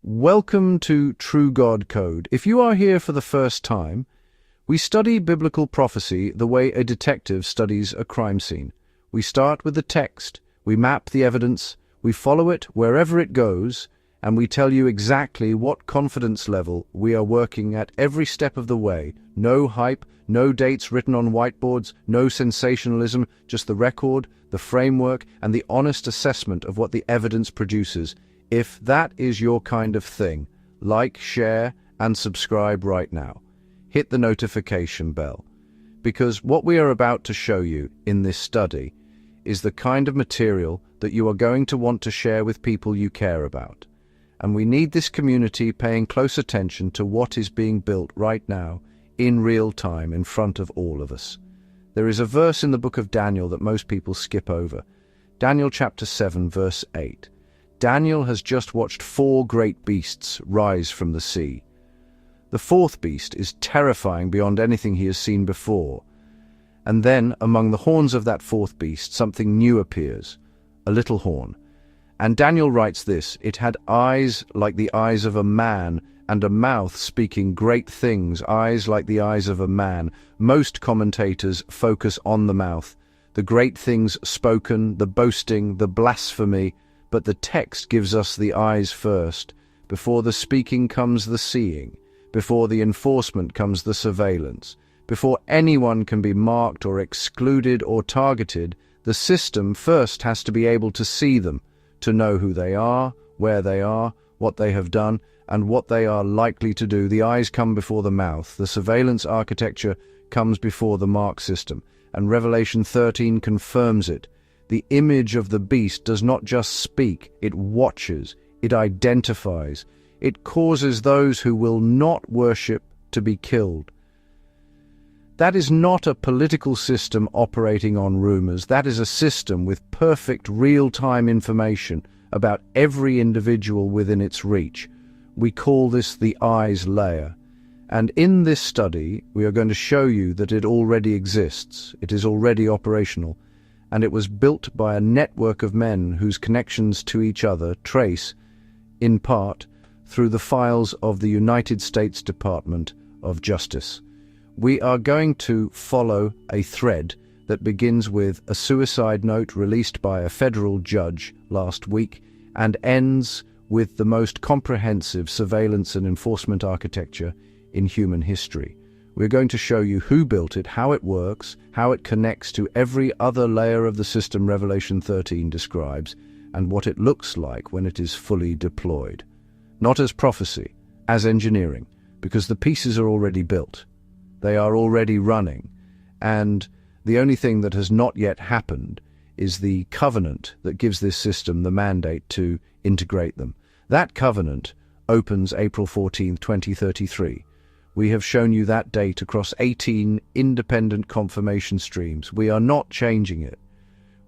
Welcome to True God Code. If you are here for the first time, we study biblical prophecy the way a detective studies a crime scene. We start with the text, we map the evidence, we follow it wherever it goes, and we tell you exactly what confidence level we are working at every step of the way. No hype, no dates written on whiteboards, no sensationalism, just the record, the framework, and the honest assessment of what the evidence produces. If that is your kind of thing, like, share, and subscribe right now. Hit the notification bell, because what we are about to show you in this study is the kind of material that you are going to want to share with people you care about. And we need this community paying close attention to what is being built right now, in real time, in front of all of us. There is a verse in the book of Daniel that most people skip over. Daniel chapter 7, verse 8. Daniel has just watched 4 great beasts rise from the sea. The 4th beast is terrifying beyond anything he has seen before. And then, among the horns of that 4th beast, something new appears, a little horn. And Daniel writes this: it had eyes like the eyes of a man, and a mouth speaking great things, eyes like the eyes of a man. Most commentators focus on the mouth, the great things spoken, the boasting, the blasphemy, but the text gives us the eyes first. Before the speaking comes the seeing. Before the enforcement comes the surveillance. Before anyone can be marked or excluded or targeted, the system first has to be able to see them, to know who they are, where they are, what they have done, and what they are likely to do. The eyes come before the mouth. The surveillance architecture comes before the mark system, and Revelation 13 confirms it. The image of the beast does not just speak, it watches, it identifies, it causes those who will not worship to be killed. That is not a political system operating on rumors. That is a system with perfect real-time information about every individual within its reach. We call this the eyes layer. And in this study, we are going to show you that it already exists. It is already operational. And it was built by a network of men whose connections to each other trace, in part, through the files of the United States Department of Justice. We are going to follow a thread that begins with a suicide note released by a federal judge last week and ends with the most comprehensive surveillance and enforcement architecture in human history. We're going to show you who built it, how it works, how it connects to every other layer of the system Revelation 13 describes, and what it looks like when it is fully deployed. Not as prophecy, as engineering, because the pieces are already built. They are already running, and the only thing that has not yet happened is the covenant that gives this system the mandate to integrate them. That covenant opens April 14, 2033. We have shown you that date across 18 independent confirmation streams. We are not changing it.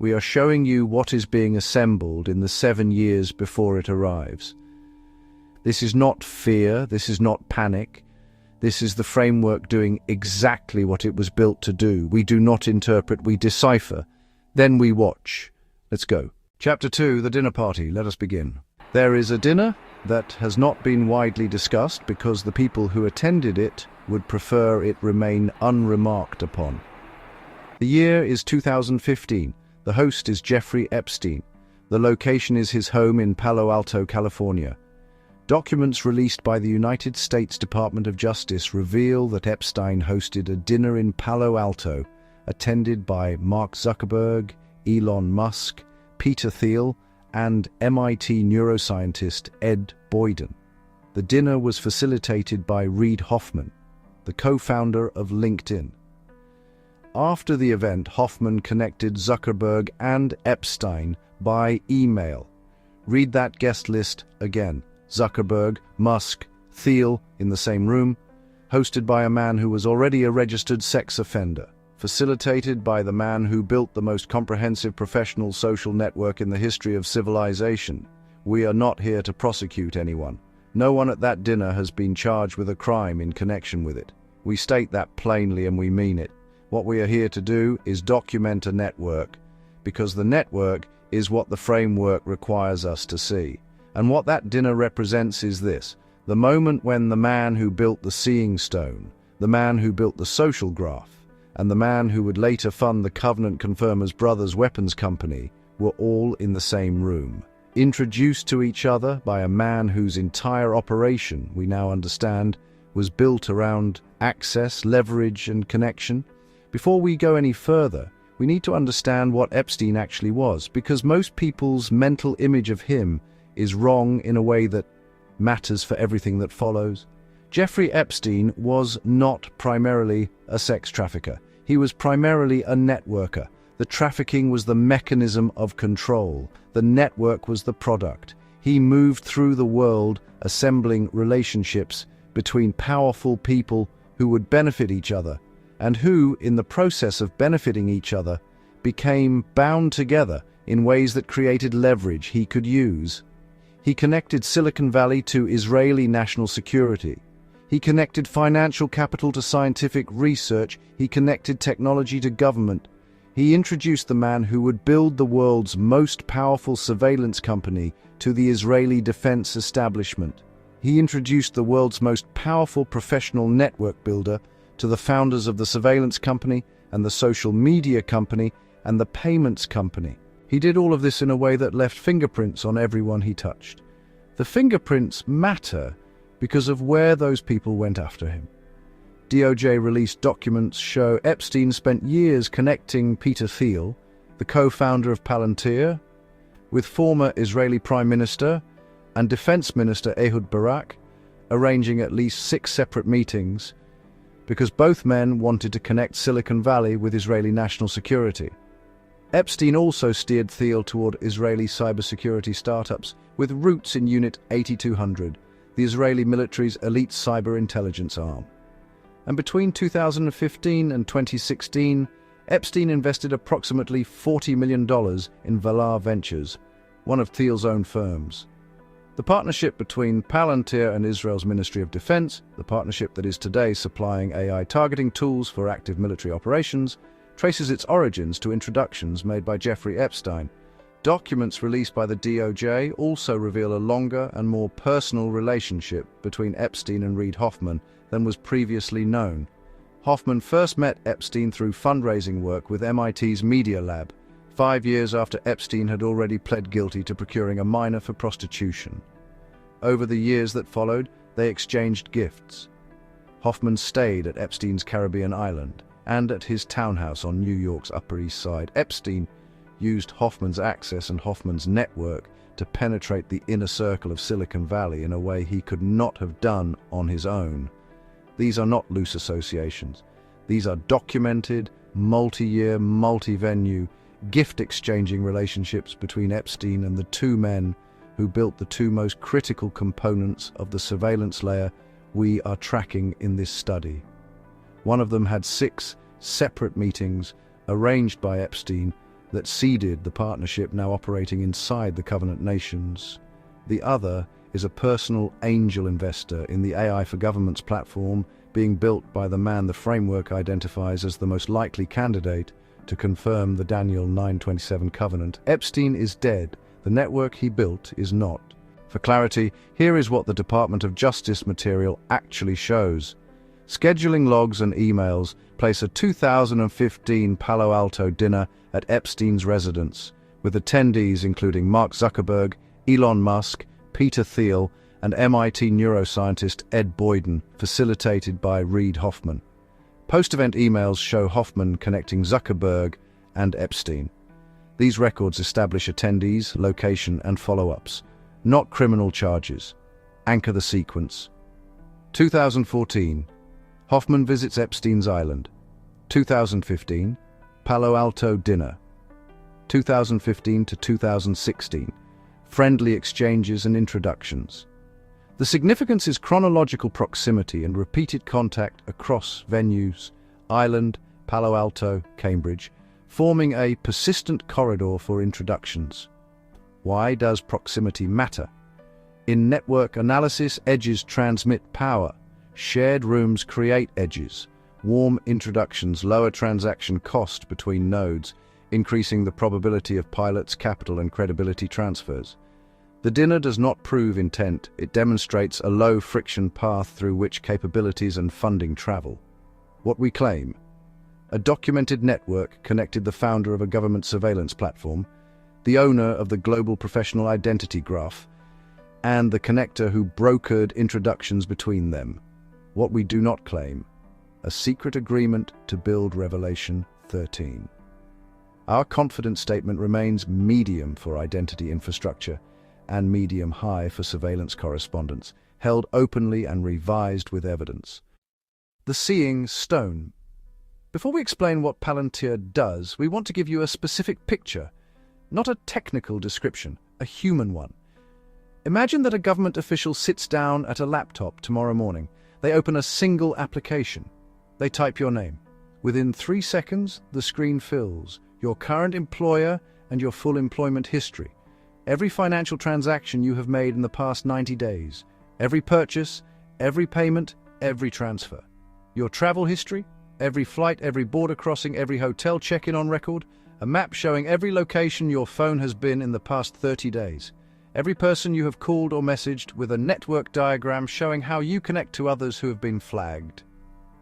We are showing you what is being assembled in the 7 years before it arrives. This is not fear, this is not panic. This is the framework doing exactly what it was built to do. We do not interpret, we decipher. Then we watch. Let's go. Chapter 2, the dinner party. Let us begin. There is a dinner that has not been widely discussed because the people who attended it would prefer it remain unremarked upon. The year is 2015. The host is Jeffrey Epstein. The location is his home in Palo Alto, California. Documents released by the United States Department of Justice reveal that Epstein hosted a dinner in Palo Alto, attended by Mark Zuckerberg, Elon Musk, Peter Thiel, and MIT neuroscientist Ed Boyden. The dinner was facilitated by Reid Hoffman, the co-founder of LinkedIn. After the event, Hoffman connected Zuckerberg and Epstein by email. Read that guest list again. Zuckerberg, Musk, Thiel in the same room, hosted by a man who was already a registered sex offender, facilitated by the man who built the most comprehensive professional social network in the history of civilization. We are not here to prosecute anyone. No one at that dinner has been charged with a crime in connection with it. We state that plainly and we mean it. What we are here to do is document a network, because the network is what the framework requires us to see. And what that dinner represents is this: the moment when the man who built the seeing stone, the man who built the social graph, and the man who would later fund the Covenant Confirmers Brothers Weapons Company were all in the same room, introduced to each other by a man whose entire operation, we now understand, was built around access, leverage, and connection. Before we go any further, we need to understand what Epstein actually was, because most people's mental image of him is wrong in a way that matters for everything that follows. Jeffrey Epstein was not primarily a sex trafficker. He was primarily a networker. The trafficking was the mechanism of control. The network was the product. He moved through the world assembling relationships between powerful people who would benefit each other, and who, in the process of benefiting each other, became bound together in ways that created leverage he could use. He connected Silicon Valley to Israeli national security. He connected financial capital to scientific research. He connected technology to government. He introduced the man who would build the world's most powerful surveillance company to the Israeli defense establishment. He introduced the world's most powerful professional network builder to the founders of the surveillance company and the social media company and the payments company. He did all of this in a way that left fingerprints on everyone he touched. The fingerprints matter because of where those people went after him. DOJ released documents show Epstein spent years connecting Peter Thiel, the co-founder of Palantir, with former Israeli Prime Minister and Defense Minister Ehud Barak, arranging at least 6 separate meetings because both men wanted to connect Silicon Valley with Israeli national security. Epstein also steered Thiel toward Israeli cybersecurity startups with roots in Unit 8200, the Israeli military's elite cyber intelligence arm. And between 2015 and 2016, Epstein invested approximately $40 million in Valar Ventures, one of Thiel's own firms. The partnership between Palantir and Israel's Ministry of Defense, the partnership that is today supplying AI targeting tools for active military operations, traces its origins to introductions made by Jeffrey Epstein. Documents released by the DOJ also reveal a longer and more personal relationship between Epstein and Reid Hoffman than was previously known. Hoffman first met Epstein through fundraising work with MIT's Media Lab, 5 years after Epstein had already pled guilty to procuring a minor for prostitution. Over the years that followed, they exchanged gifts. Hoffman stayed at Epstein's Caribbean island and at his townhouse on New York's Upper East Side. Epstein used Hoffman's access and Hoffman's network to penetrate the inner circle of Silicon Valley in a way he could not have done on his own. These are not loose associations. These are documented, multi-year, multi-venue, gift-exchanging relationships between Epstein and the two men who built the two most critical components of the surveillance layer we are tracking in this study. One of them had 6 separate meetings arranged by Epstein that seeded the partnership now operating inside the Covenant nations. The other is a personal angel investor in the AI for Governments platform being built by the man the framework identifies as the most likely candidate to confirm the Daniel 9:27 covenant. Epstein is dead. The network he built is not. For clarity, here is what the Department of Justice material actually shows. Scheduling logs and emails place a 2015 Palo Alto dinner at Epstein's residence, with attendees including Mark Zuckerberg, Elon Musk, Peter Thiel, and MIT neuroscientist Ed Boyden, facilitated by Reid Hoffman. Post-event emails show Hoffman connecting Zuckerberg and Epstein. These records establish attendees, location, and follow-ups, not criminal charges. Anchor the sequence. 2014. Hoffman visits Epstein's island. 2015. Palo Alto dinner. 2015 to 2016. Friendly exchanges and introductions. The significance is chronological proximity and repeated contact across venues, island, Palo Alto, Cambridge, forming a persistent corridor for introductions. Why does proximity matter? In network analysis, edges transmit power. Shared rooms create edges. Warm introductions lower transaction cost between nodes, increasing the probability of pilots, capital, and credibility transfers. The dinner does not prove intent, it demonstrates a low-friction path through which capabilities and funding travel. What we claim: a documented network connected the founder of a government surveillance platform, the owner of the global professional identity graph, and the connector who brokered introductions between them. What we do not claim: a secret agreement to build Revelation 13. Our confidence statement remains medium for identity infrastructure and medium-high for surveillance correspondence, held openly and revised with evidence. The Seeing Stone. Before we explain what Palantir does, we want to give you a specific picture, not a technical description, a human one. Imagine that a government official sits down at a laptop tomorrow morning. They open a single application. They type your name. Within 3 seconds, the screen fills, your current employer and your full employment history, every financial transaction you have made in the past 90 days, every purchase, every payment, every transfer, your travel history, every flight, every border crossing, every hotel check-in on record, a map showing every location your phone has been in the past 30 days, every person you have called or messaged, with a network diagram showing how you connect to others who have been flagged.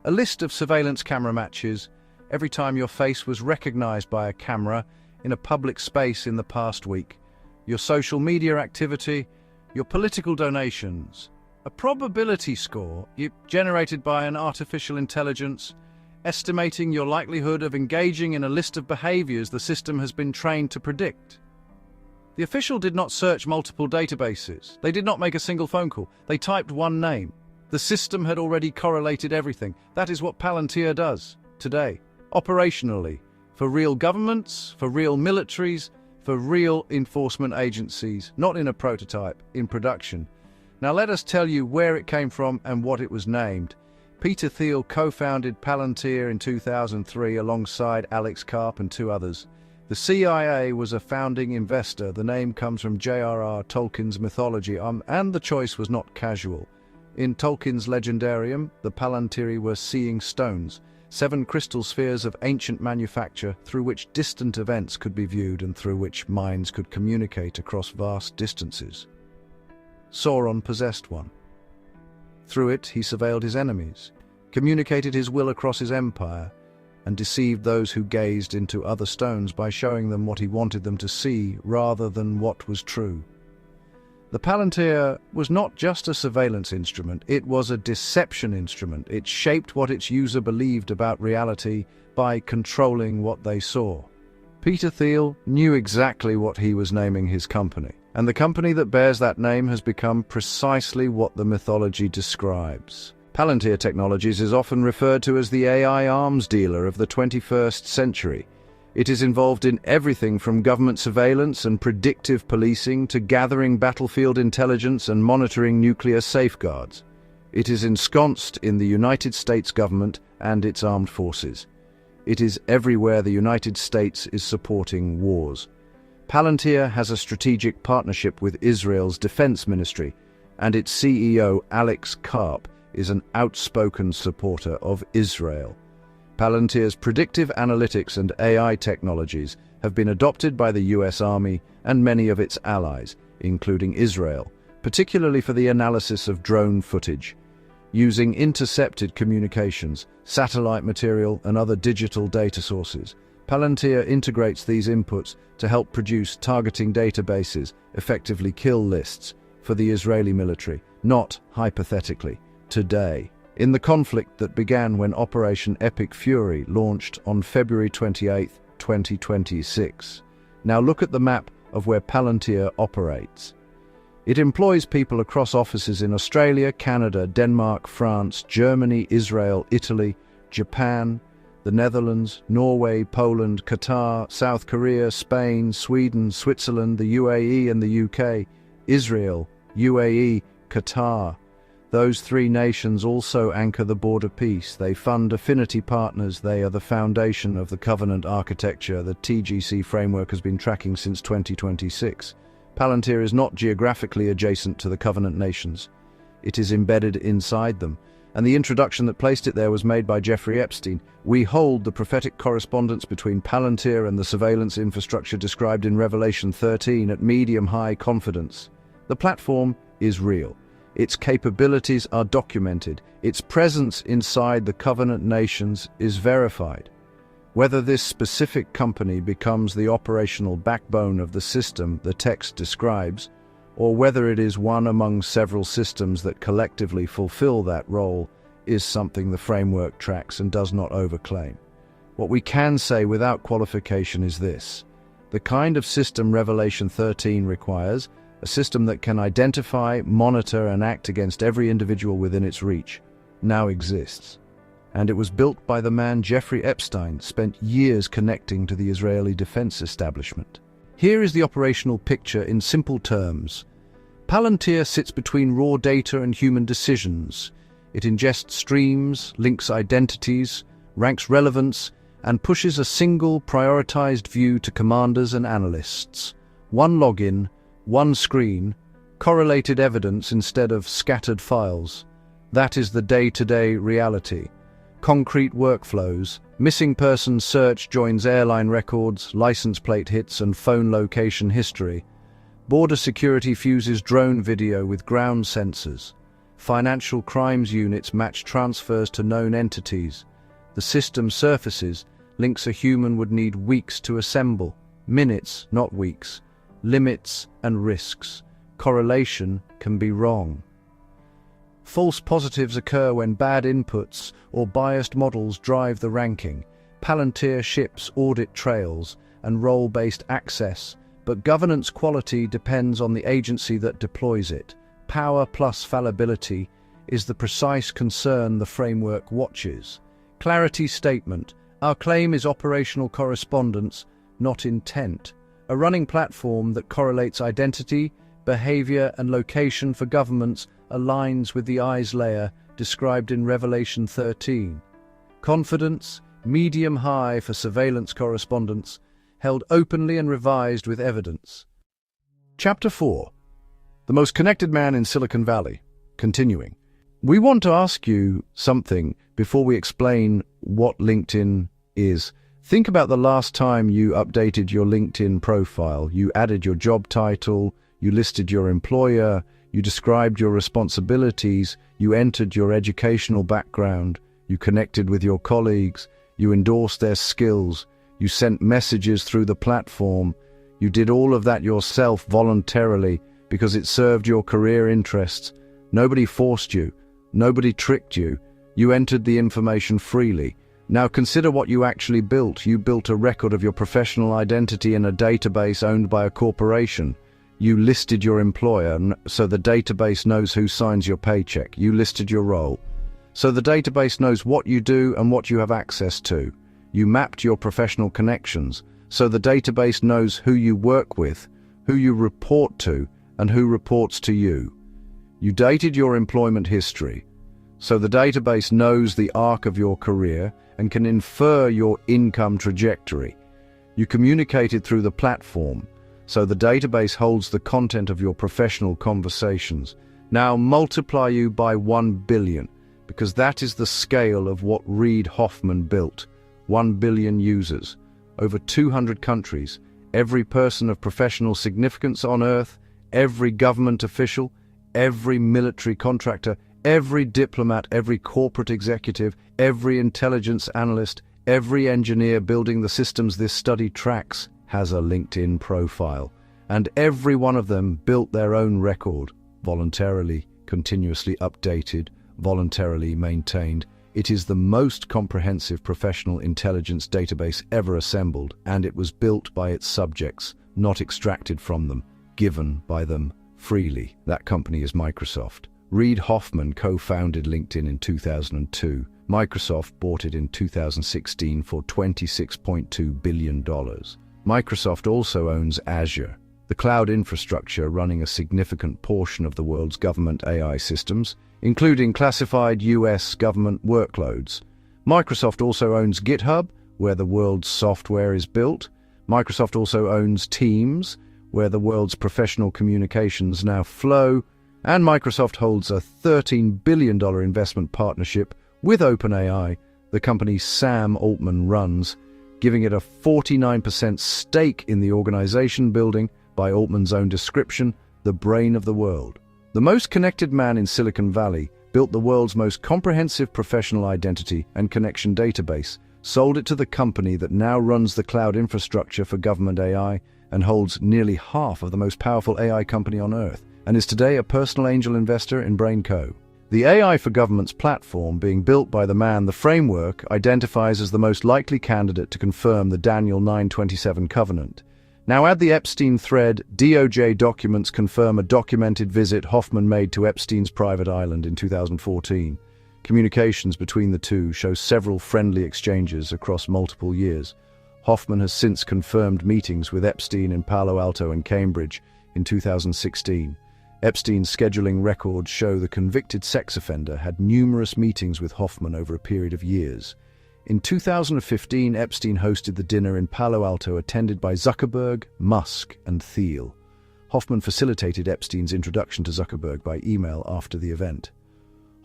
A list of surveillance camera matches, every time your face was recognized by a camera in a public space in the past week, your social media activity, your political donations, a probability score generated by an artificial intelligence, estimating your likelihood of engaging in a list of behaviors the system has been trained to predict. The official did not search multiple databases. They did not make a single phone call. They typed one name. The system had already correlated everything. That is what Palantir does today, operationally, for real governments, for real militaries, for real enforcement agencies, not in a prototype, in production. Now let us tell you where it came from and what it was named. Peter Thiel co-founded Palantir in 2003 alongside Alex Karp and 2 others. The CIA was a founding investor. The name comes from J.R.R. Tolkien's mythology, and the choice was not casual. In Tolkien's legendarium, the Palantiri were seeing stones, 7 crystal spheres of ancient manufacture through which distant events could be viewed and through which minds could communicate across vast distances. Sauron possessed one. Through it, he surveilled his enemies, communicated his will across his empire, and deceived those who gazed into other stones by showing them what he wanted them to see rather than what was true. The Palantir was not just a surveillance instrument, it was a deception instrument. It shaped what its user believed about reality by controlling what they saw. Peter Thiel knew exactly what he was naming his company, and the company that bears that name has become precisely what the mythology describes. Palantir Technologies is often referred to as the AI arms dealer of the 21st century. It is involved in everything from government surveillance and predictive policing to gathering battlefield intelligence and monitoring nuclear safeguards. It is ensconced in the United States government and its armed forces. It is everywhere the United States is supporting wars. Palantir has a strategic partnership with Israel's defense ministry, and its CEO, Alex Karp, is an outspoken supporter of Israel. Palantir's predictive analytics and AI technologies have been adopted by the US Army and many of its allies, including Israel, particularly for the analysis of drone footage. Using intercepted communications, satellite material, and other digital data sources, Palantir integrates these inputs to help produce targeting databases, effectively kill lists, for the Israeli military, not, hypothetically, today. In the conflict that began when Operation Epic Fury launched on February 28, 2026. Now look at the map of where Palantir operates. It employs people across offices in Australia, Canada, Denmark, France, Germany, Israel, Italy, Japan, the Netherlands, Norway, Poland, Qatar, South Korea, Spain, Sweden, Switzerland, the UAE and the UK, Israel, UAE, Qatar. Those 3 nations also anchor the border peace. They fund affinity partners. They are the foundation of the covenant architecture the TGC framework has been tracking since 2026. Palantir is not geographically adjacent to the covenant nations. It is embedded inside them, and the introduction that placed it there was made by Jeffrey Epstein. We hold the prophetic correspondence between Palantir and the surveillance infrastructure described in Revelation 13 at medium-high confidence. The platform is real. Its capabilities are documented. Its presence inside the Covenant nations is verified. Whether this specific company becomes the operational backbone of the system the text describes, or whether it is one among several systems that collectively fulfill that role, is something the framework tracks and does not overclaim. What we can say without qualification is this: the kind of system Revelation 13 requires, a system that can identify, monitor, and act against every individual within its reach, now exists. And it was built by the man Jeffrey Epstein, spent years connecting to the Israeli defense establishment. Here is the operational picture in simple terms. Palantir sits between raw data and human decisions. It ingests streams, links identities, ranks relevance, and pushes a single, prioritized view to commanders and analysts. One login, one screen, correlated evidence instead of scattered files. That is the day-to-day reality. Concrete workflows, missing person search joins airline records, license plate hits, and phone location history. Border security fuses drone video with ground sensors. Financial crimes units match transfers to known entities. The system surfaces links a human would need weeks to assemble. Minutes, not weeks. Limits and risks. Correlation can be wrong. False positives occur when bad inputs or biased models drive the ranking. Palantir ships audit trails and role-based access, but governance quality depends on the agency that deploys it. Power plus fallibility is the precise concern the framework watches. Clarity statement: our claim is operational correspondence, not intent. A running platform that correlates identity, behavior, and location for governments aligns with the eyes layer described in Revelation 13. Confidence, medium-high for surveillance correspondence, held openly and revised with evidence. Chapter 4. The most connected man in Silicon Valley. Continuing. We want to ask you something before we explain what LinkedIn is. Think about the last time you updated your LinkedIn profile. You added your job title, you listed your employer, you described your responsibilities, you entered your educational background, you connected with your colleagues, you endorsed their skills, you sent messages through the platform. You did all of that yourself voluntarily because it served your career interests. Nobody forced you. Nobody tricked you. You entered the information freely. Now consider what you actually built. You built a record of your professional identity in a database owned by a corporation. You listed your employer, so the database knows who signs your paycheck. You listed your role, so the database knows what you do and what you have access to. You mapped your professional connections, so the database knows who you work with, who you report to, and who reports to you. You dated your employment history, so the database knows the arc of your career and can infer your income trajectory. You communicated through the platform, so the database holds the content of your professional conversations. Now multiply you by 1 billion, because that is the scale of what Reid Hoffman built. 1 billion users, over 200 countries, every person of professional significance on Earth, every government official, every military contractor, every diplomat, every corporate executive, every intelligence analyst, every engineer building the systems this study tracks has a LinkedIn profile, and every one of them built their own record, voluntarily, continuously updated, voluntarily maintained. It is the most comprehensive professional intelligence database ever assembled, and it was built by its subjects, not extracted from them, given by them freely. That company is Microsoft. Reid Hoffman co-founded LinkedIn in 2002. Microsoft bought it in 2016 for $26.2 billion. Microsoft also owns Azure, the cloud infrastructure running a significant portion of the world's government AI systems, including classified US government workloads. Microsoft also owns GitHub, where the world's software is built. Microsoft also owns Teams, where the world's professional communications now flow. And Microsoft holds a $13 billion investment partnership with OpenAI, the company Sam Altman runs, giving it a 49% stake in the organization building, by Altman's own description, the brain of the world. The most connected man in Silicon Valley built the world's most comprehensive professional identity and connection database, sold it to the company that now runs the cloud infrastructure for government AI and holds nearly half of the most powerful AI company on Earth, and is today a personal angel investor in BrainCo. The AI for Government's platform being built by the man the framework identifies as the most likely candidate to confirm the Daniel 9:27 covenant. Now add the Epstein thread. DOJ documents confirm a documented visit Hoffman made to Epstein's private island in 2014. Communications between the two show several friendly exchanges across multiple years. Hoffman has since confirmed meetings with Epstein in Palo Alto and Cambridge in 2016. Epstein's scheduling records show the convicted sex offender had numerous meetings with Hoffman over a period of years. In 2015, Epstein hosted the dinner in Palo Alto attended by Zuckerberg, Musk, and Thiel. Hoffman facilitated Epstein's introduction to Zuckerberg by email after the event.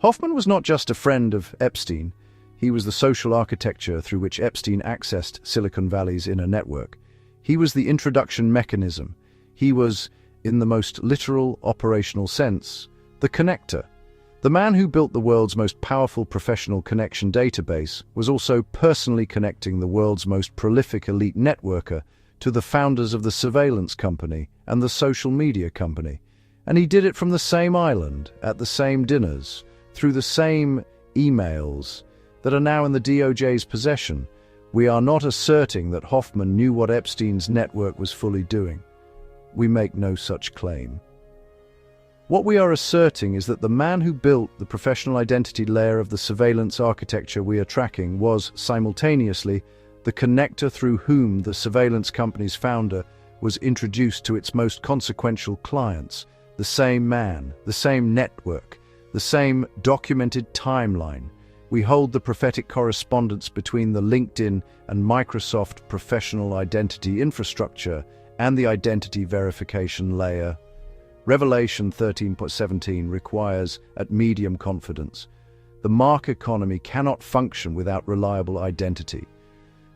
Hoffman was not just a friend of Epstein, he was the social architecture through which Epstein accessed Silicon Valley's inner network. He was the introduction mechanism. He was, in the most literal operational sense, the connector. The man who built the world's most powerful professional connection database was also personally connecting the world's most prolific elite networker to the founders of the surveillance company and the social media company. And he did it from the same island, at the same dinners, through the same emails that are now in the DOJ's possession. We are not asserting that Hoffman knew what Epstein's network was fully doing. We make no such claim. What we are asserting is that the man who built the professional identity layer of the surveillance architecture we are tracking was, simultaneously, the connector through whom the surveillance company's founder was introduced to its most consequential clients. The same man, the same network, the same documented timeline. We hold the prophetic correspondence between the LinkedIn and Microsoft professional identity infrastructure and the identity verification layer. Revelation 13.17 requires at medium confidence. The mark economy cannot function without reliable identity.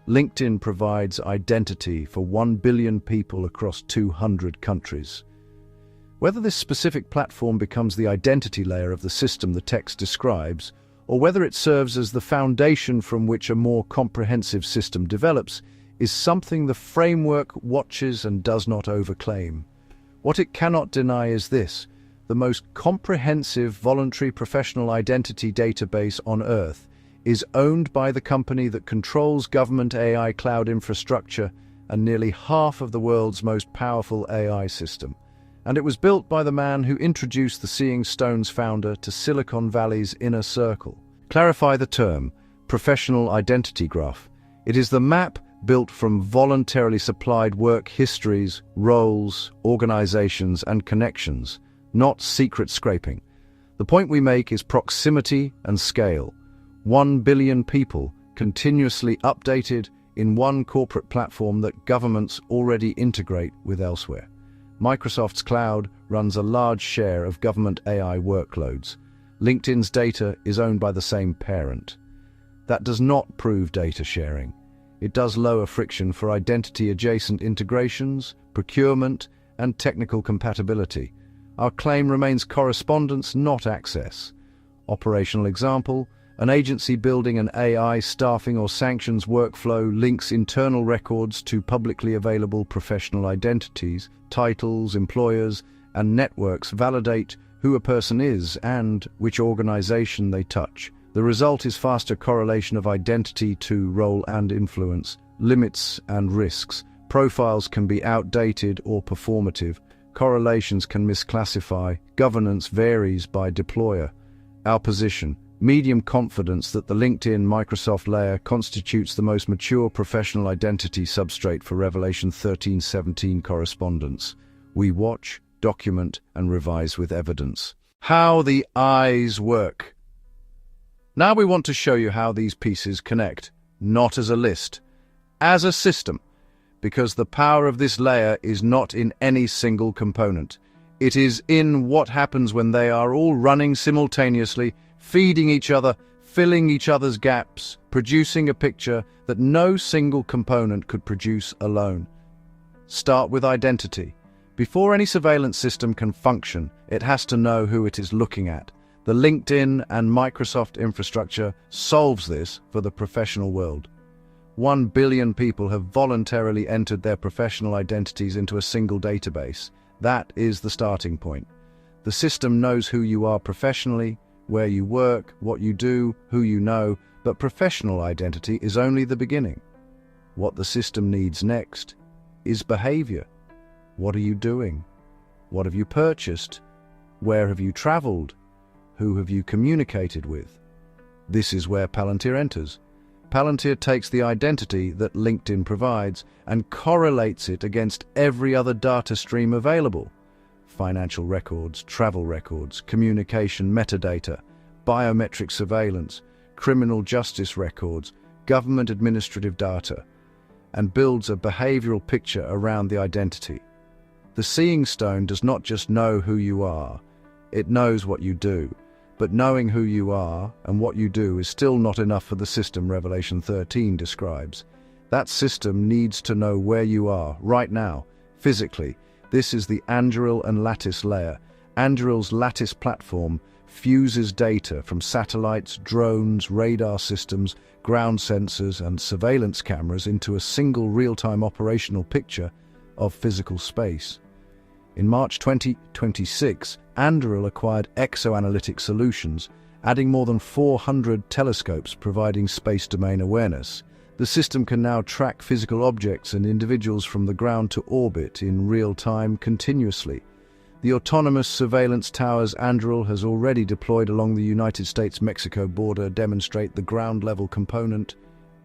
LinkedIn provides identity for 1 billion people across 200 countries. Whether this specific platform becomes the identity layer of the system the text describes, or whether it serves as the foundation from which a more comprehensive system develops, is something the framework watches and does not overclaim. What it cannot deny is this: the most comprehensive voluntary professional identity database on Earth is owned by the company that controls government AI cloud infrastructure and nearly half of the world's most powerful AI system. And it was built by the man who introduced the Seeing Stones founder to Silicon Valley's inner circle. Clarify the term, professional identity graph. It is the map built from voluntarily supplied work histories, roles, organizations, and connections, not secret scraping. The point we make is proximity and scale. 1 billion people continuously updated in one corporate platform that governments already integrate with elsewhere. Microsoft's cloud runs a large share of government AI workloads. LinkedIn's data is owned by the same parent. That does not prove data sharing. It does lower friction for identity-adjacent integrations, procurement, and technical compatibility. Our claim remains correspondence, not access. Operational example: an agency building an AI staffing or sanctions workflow links internal records to publicly available professional identities, titles, employers, and networks validate who a person is and which organization they touch. The result is faster correlation of identity to role and influence, limits and risks. Profiles can be outdated or performative. Correlations can misclassify. Governance varies by deployer. Our position: medium confidence that the LinkedIn Microsoft layer constitutes the most mature professional identity substrate for Revelation 13:17 correspondence. We watch, document, and revise with evidence. How the eyes work. Now we want to show you how these pieces connect, not as a list, as a system, because the power of this layer is not in any single component. It is in what happens when they are all running simultaneously, feeding each other, filling each other's gaps, producing a picture that no single component could produce alone. Start with identity, Before any surveillance system can function, it has to know who it is looking at. The LinkedIn and Microsoft infrastructure solves this for the professional world. 1 billion people have voluntarily entered their professional identities into a single database. That is the starting point. The system knows who you are professionally, where you work, what you do, who you know, but professional identity is only the beginning. What the system needs next is behavior. What are you doing? What have you purchased? Where have you traveled? Who have you communicated with? This is where Palantir enters. Palantir takes the identity that LinkedIn provides and correlates it against every other data stream available. Financial records, travel records, communication metadata, biometric surveillance, criminal justice records, government administrative data, and builds a behavioral picture around the identity. The seeing stone does not just know who you are, it knows what you do. But knowing who you are and what you do is still not enough for the system Revelation 13 describes. That system needs to know where you are, right now, physically. This is the Anduril and Lattice layer. Anduril's Lattice platform fuses data from satellites, drones, radar systems, ground sensors, and surveillance cameras into a single real-time operational picture of physical space. In March 2026, Anduril acquired Exoanalytic Solutions, adding more than 400 telescopes providing space domain awareness. The system can now track physical objects and individuals from the ground to orbit in real time continuously. The autonomous surveillance towers Anduril has already deployed along the United States-Mexico border demonstrate the ground-level component,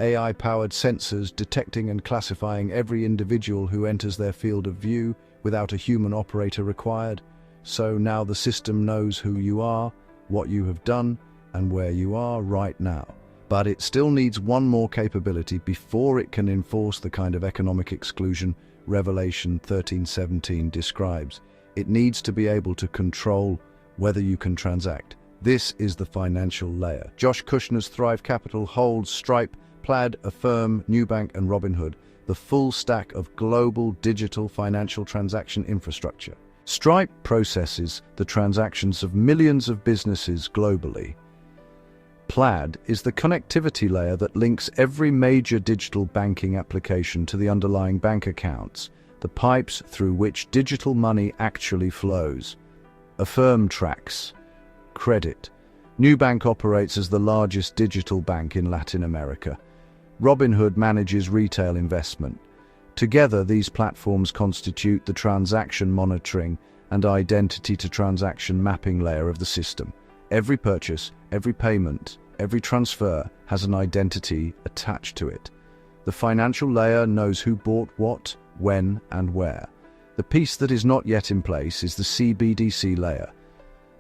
AI-powered sensors detecting and classifying every individual who enters their field of view without a human operator required. So now the system knows who you are, what you have done, and where you are right now. But it still needs one more capability before it can enforce the kind of economic exclusion Revelation 13:17 describes. It needs to be able to control whether you can transact. This is the financial layer. Josh Kushner's Thrive Capital holds Stripe, Plaid, Affirm, Nubank, and Robinhood, the full stack of global digital financial transaction infrastructure. Stripe processes the transactions of millions of businesses globally. Plaid is the connectivity layer that links every major digital banking application to the underlying bank accounts, the pipes through which digital money actually flows. Affirm tracks credit. Nubank operates as the largest digital bank in Latin America. Robinhood manages retail investment. Together, these platforms constitute the transaction monitoring and identity-to-transaction mapping layer of the system. Every purchase, every payment, every transfer has an identity attached to it. The financial layer knows who bought what, when, and where. The piece that is not yet in place is the CBDC layer,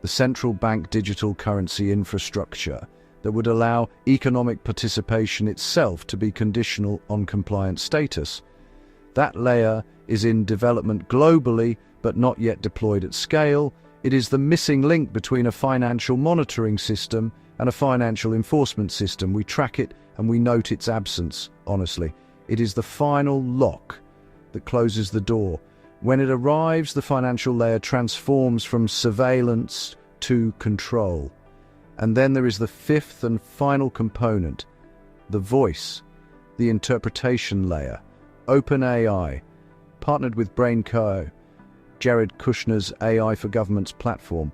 the central bank digital currency infrastructure that would allow economic participation itself to be conditional on compliance status. That layer is in development globally, but not yet deployed at scale. It is the missing link between a financial monitoring system and a financial enforcement system. We track it and we note its absence, honestly. It is the final lock that closes the door. When it arrives, the financial layer transforms from surveillance to control. And then there is the fifth and final component, the voice, the interpretation layer. OpenAI, partnered with BrainCo, Jared Kushner's AI for Governments platform,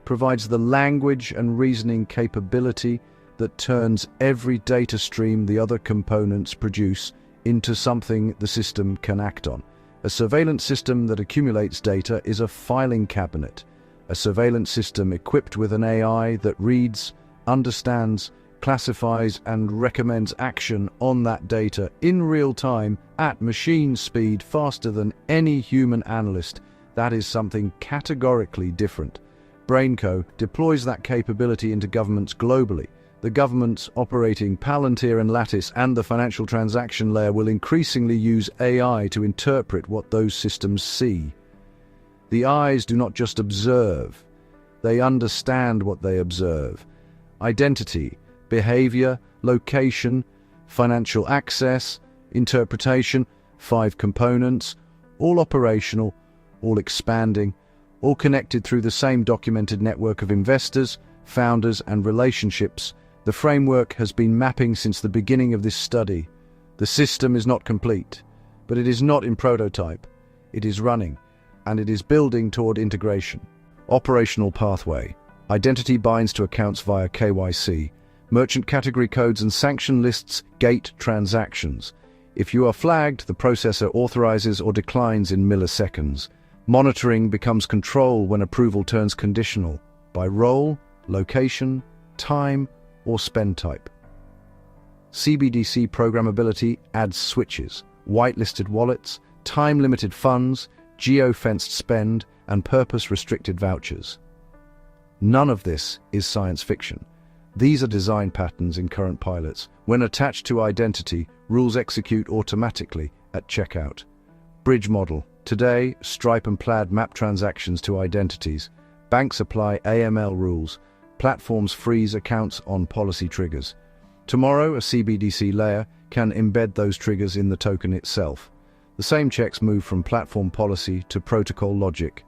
provides the language and reasoning capability that turns every data stream the other components produce into something the system can act on. A surveillance system that accumulates data is a filing cabinet. A surveillance system equipped with an AI that reads, understands, classifies, and recommends action on that data in real time at machine speed faster than any human analyst. That is something categorically different. BrainCo deploys that capability into governments globally. The governments operating Palantir and Lattice and the financial transaction layer will increasingly use AI to interpret what those systems see. The eyes do not just observe, they understand what they observe. Identity, behavior, location, financial access, interpretation, 5 components, all operational, all expanding, all connected through the same documented network of investors, founders, and relationships. The framework has been mapping since the beginning of this study. The system is not complete, but it is not in prototype. It is running, and it is building toward integration. Operational pathway. Identity binds to accounts via KYC. Merchant category codes and sanction lists gate transactions. If you are flagged, the processor authorizes or declines in milliseconds. Monitoring becomes control when approval turns conditional by role, location, time, or spend type. CBDC programmability adds switches, whitelisted wallets, time-limited funds, geo-fenced spend, and purpose-restricted vouchers. None of this is science fiction. These are design patterns in current pilots. When attached to identity, rules execute automatically at checkout. Bridge model. Today, Stripe and Plaid map transactions to identities. Banks apply AML rules. Platforms freeze accounts on policy triggers. Tomorrow, a CBDC layer can embed those triggers in the token itself. The same checks move from platform policy to protocol logic.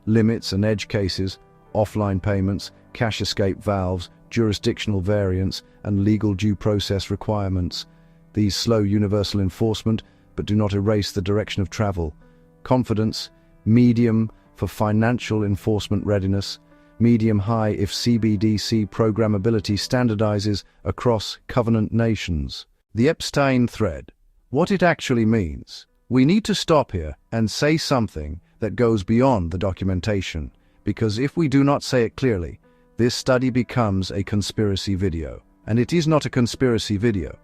Limits and edge cases, offline payments, cash escape valves, jurisdictional variants, and legal due process requirements. These slow universal enforcement, but do not erase the direction of travel. Confidence, medium for financial enforcement readiness, medium-high if CBDC programmability standardizes across covenant nations. The Epstein thread. What it actually means. We need to stop here and say something that goes beyond the documentation, because if we do not say it clearly, this study becomes a conspiracy video. And it is not a conspiracy video.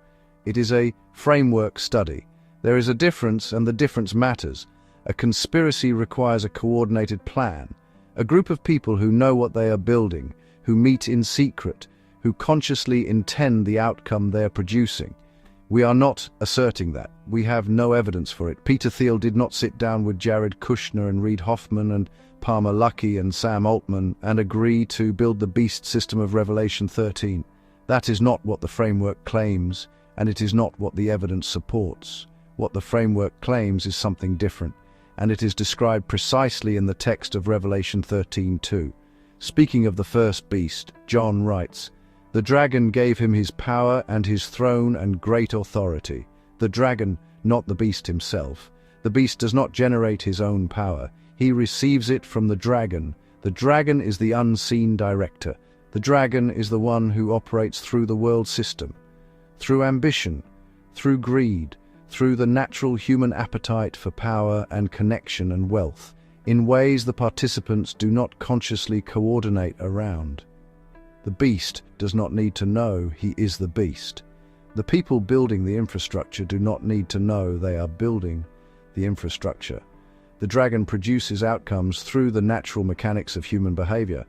It is a framework study. There is a difference, and the difference matters. A conspiracy requires a coordinated plan. A group of people who know what they are building, who meet in secret, who consciously intend the outcome they are producing. We are not asserting that. We have no evidence for it. Peter Thiel did not sit down with Jared Kushner and Reid Hoffman and Palmer Luckey and Sam Altman and agree to build the beast system of Revelation 13. That is not what the framework claims, and it is not what the evidence supports. What the framework claims is something different, and it is described precisely in the text of Revelation 13:2. Speaking of the first beast, John writes, "The dragon gave him his power and his throne and great authority." The dragon, not the beast himself. The beast does not generate his own power. He receives it from the dragon. The dragon is the unseen director. The dragon is the one who operates through the world system, through ambition, through greed, through the natural human appetite for power and connection and wealth, in ways the participants do not consciously coordinate around. The beast does not need to know he is the beast. The people building the infrastructure do not need to know they are building the infrastructure. The dragon produces outcomes through the natural mechanics of human behavior.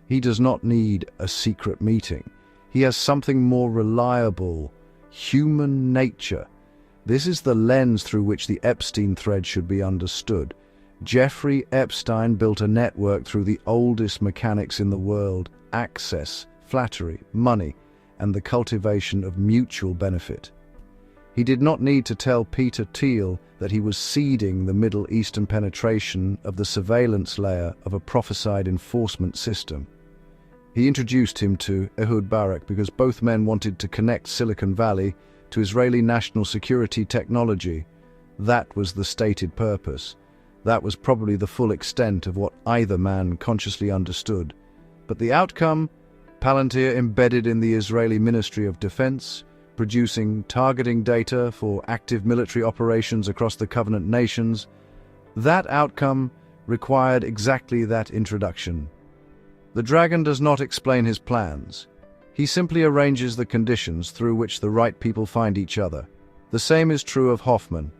He does not need a secret meeting. He has something more reliable, human nature. This is the lens through which the Epstein thread should be understood. Jeffrey Epstein built a network through the oldest mechanics in the world: access, flattery, money, and the cultivation of mutual benefit. He did not need to tell Peter Thiel that he was seeding the Middle Eastern penetration of the surveillance layer of a prophesied enforcement system. He introduced him to Ehud Barak because both men wanted to connect Silicon Valley to Israeli national security technology. That was the stated purpose. That was probably the full extent of what either man consciously understood. But the outcome? Palantir embedded in the Israeli Ministry of Defense, producing targeting data for active military operations across the covenant nations. That outcome required exactly that introduction. The dragon does not explain his plans. He simply arranges the conditions through which the right people find each other. The same is true of Hoffman.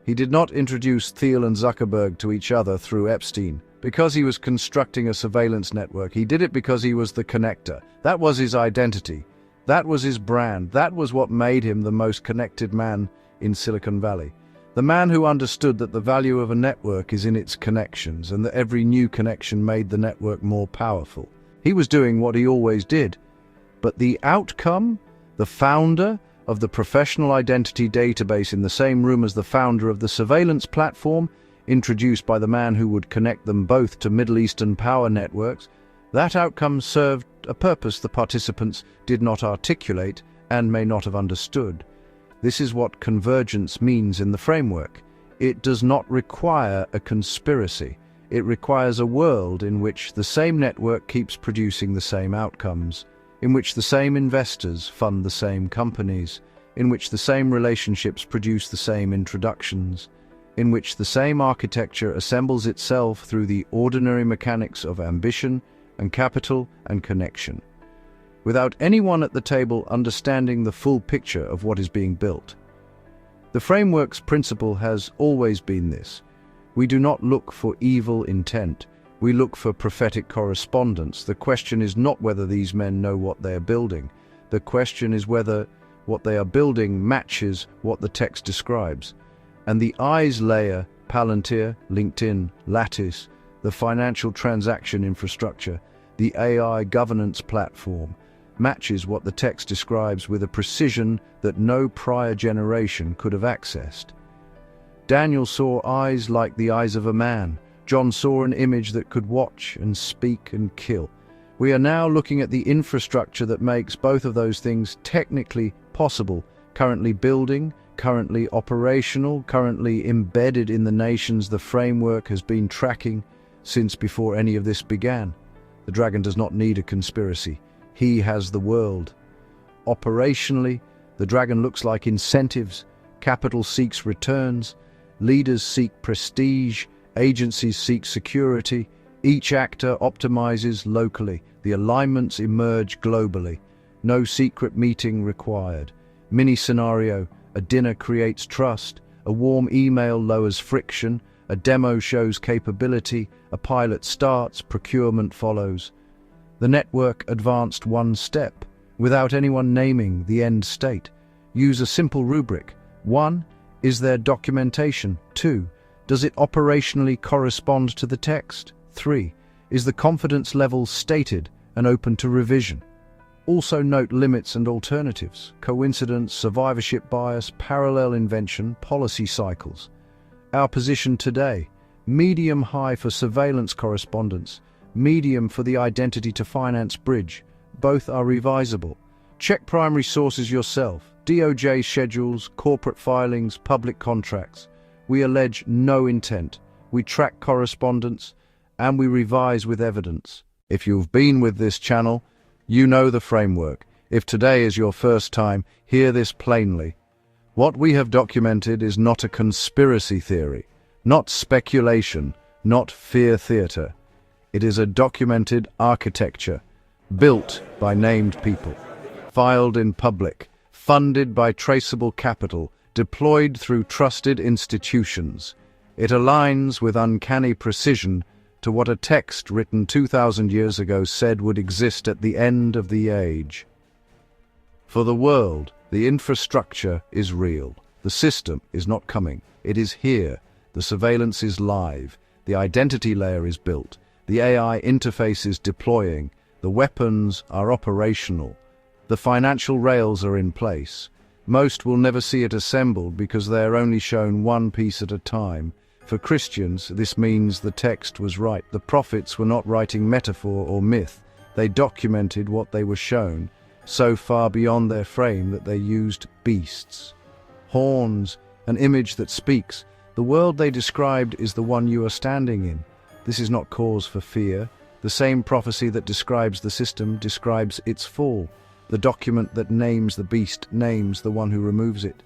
He did not introduce Thiel and Zuckerberg to each other through Epstein because he was constructing a surveillance network. He did it because he was the connector. That was his identity. That was his brand. That was what made him the most connected man in Silicon Valley. The man who understood that the value of a network is in its connections, and that every new connection made the network more powerful. He was doing what he always did. But the outcome, the founder of the professional identity database in the same room as the founder of the surveillance platform, introduced by the man who would connect them both to Middle Eastern power networks, that outcome served a purpose the participants did not articulate and may not have understood. This is what convergence means in the framework. It does not require a conspiracy. It requires a world in which the same network keeps producing the same outcomes, in which the same investors fund the same companies, in which the same relationships produce the same introductions, in which the same architecture assembles itself through the ordinary mechanics of ambition and capital and connection, without anyone at the table understanding the full picture of what is being built. The framework's principle has always been this. We do not look for evil intent. We look for prophetic correspondence. The question is not whether these men know what they are building. The question is whether what they are building matches what the text describes. And the eyes layer, Palantir, LinkedIn, Lattice, the financial transaction infrastructure, the AI governance platform, matches what the text describes with a precision that no prior generation could have accessed. Daniel saw eyes like the eyes of a man. John saw an image that could watch and speak and kill. We are now looking at the infrastructure that makes both of those things technically possible, currently building, currently operational, currently embedded in the nations the framework has been tracking since before any of this began. The dragon does not need a conspiracy. He has the world. Operationally, the dragon looks like incentives. Capital seeks returns. Leaders seek prestige. Agencies seek security. Each actor optimizes locally. The alignments emerge globally. No secret meeting required. Mini scenario: a dinner creates trust. A warm email lowers friction. A demo shows capability. A pilot starts. Procurement follows. The network advanced one step, without anyone naming the end state. Use a simple rubric. 1. Is there documentation? 2. Does it operationally correspond to the text? 3. Is the confidence level stated and open to revision? Also note limits and alternatives, coincidence, survivorship bias, parallel invention, policy cycles. Our position today: medium-high for surveillance correspondence, medium for the identity to finance bridge. Both are revisable. Check primary sources yourself. DOJ schedules, corporate filings, public contracts. We allege no intent. We track correspondence, and we revise with evidence. If you've been with this channel, you know the framework. If today is your first time, hear this plainly. What we have documented is not a conspiracy theory, not speculation, not fear theater. It is a documented architecture, built by named people, filed in public, funded by traceable capital, deployed through trusted institutions. It aligns with uncanny precision to what a text written 2,000 years ago said would exist at the end of the age. For the world, the infrastructure is real. The system is not coming. It is here. The surveillance is live. The identity layer is built. The AI interface is deploying. The weapons are operational. The financial rails are in place. Most will never see it assembled because they are only shown one piece at a time. For Christians, this means the text was right. The prophets were not writing metaphor or myth. They documented what they were shown, so far beyond their frame that they used beasts, horns, an image that speaks. The world they described is the one you are standing in. This is not cause for fear. The same prophecy that describes the system describes its fall. The document that names the beast names the one who removes it.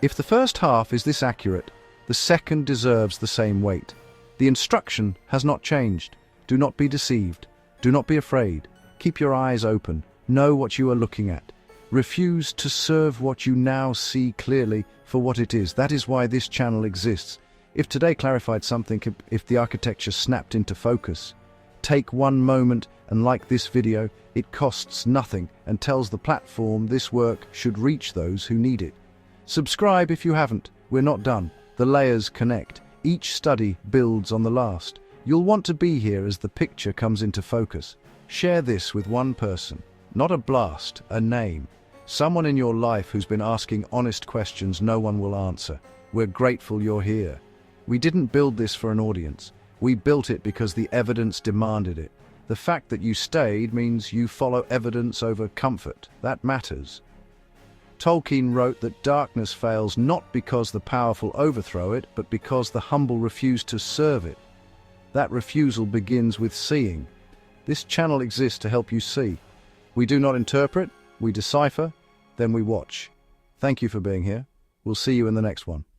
If the first half is this accurate, the second deserves the same weight. The instruction has not changed. Do not be deceived. Do not be afraid. Keep your eyes open. Know what you are looking at. Refuse to serve what you now see clearly for what it is. That is why this channel exists. If today clarified something, if the architecture snapped into focus, take one moment and like this video. It costs nothing and tells the platform this work should reach those who need it. Subscribe if you haven't. We're not done. The layers connect. Each study builds on the last. You'll want to be here as the picture comes into focus. Share this with one person. Not a blast, a name. Someone in your life who's been asking honest questions no one will answer. We're grateful you're here. We didn't build this for an audience. We built it because the evidence demanded it. The fact that you stayed means you follow evidence over comfort. That matters. Tolkien wrote that darkness fails not because the powerful overthrow it, but because the humble refuse to serve it. That refusal begins with seeing. This channel exists to help you see. We do not interpret, we decipher, then we watch. Thank you for being here. We'll see you in the next one.